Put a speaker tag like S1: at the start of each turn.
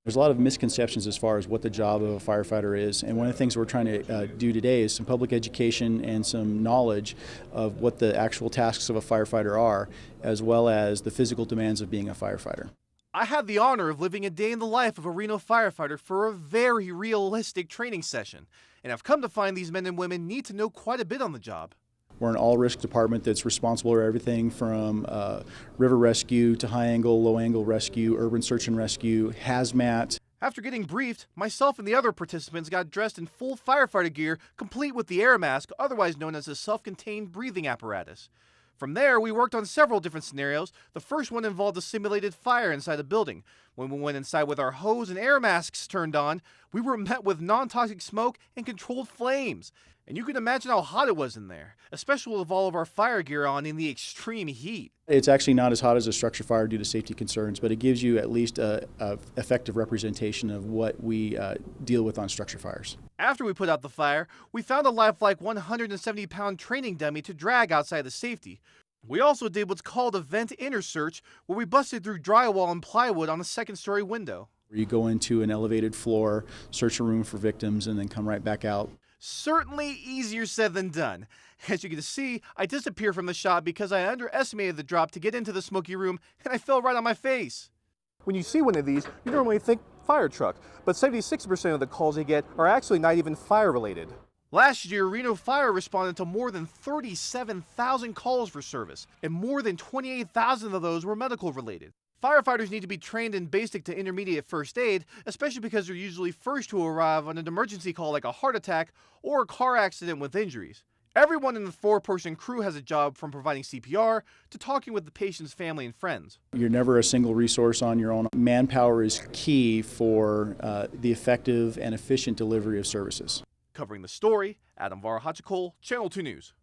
S1: There's a lot of misconceptions as far as what the job of a firefighter is, and one of the things we're trying to do today is some public education and some knowledge of what the actual tasks of a firefighter are, as well as the physical demands of being a firefighter.
S2: I had the honor of living a day in the life of a Reno firefighter for a very realistic training session, and I've come to find these men and women need to know quite a bit on the job.
S1: We're an all-risk department that's responsible for everything from river rescue to high-angle, low-angle rescue, urban search and rescue, hazmat.
S2: After getting briefed, myself and the other participants got dressed in full firefighter gear, complete with the air mask, otherwise known as a self-contained breathing apparatus. From there, we worked on several different scenarios. The first one involved a simulated fire inside a building. When we went inside with our hose and air masks turned on, we were met with non-toxic smoke and controlled flames. And you can imagine how hot it was in there, especially with all of our fire gear on in the extreme heat.
S1: It's actually not as hot as a structure fire due to safety concerns, but it gives you at least a effective representation of what we deal with on structure fires.
S2: After we put out the fire, we found a lifelike 170-pound training dummy to drag outside the safety. We also did what's called a vent inner search, where we busted through drywall and plywood on a second-story window.
S1: You go into an elevated floor, search a room for victims, and then come right back out.
S2: Certainly easier said than done. As you can see, I disappeared from the shot because I underestimated the drop to get into the smoky room, and I fell right on my face. When you see one of these, you normally think fire truck, but 76% of the calls you get are actually not even fire related. Last year, Reno Fire responded to more than 37,000 calls for service, and more than 28,000 of those were medical related. Firefighters need to be trained in basic to intermediate first aid, especially because they're usually first to arrive on an emergency call like a heart attack or a car accident with injuries. Everyone in the 4-person crew has a job, from providing CPR to talking with the patient's family and friends.
S1: You're never a single resource on your own. Manpower is key for the effective and efficient delivery of services.
S2: Covering the story, Adam Varahachikol, Channel 2 News.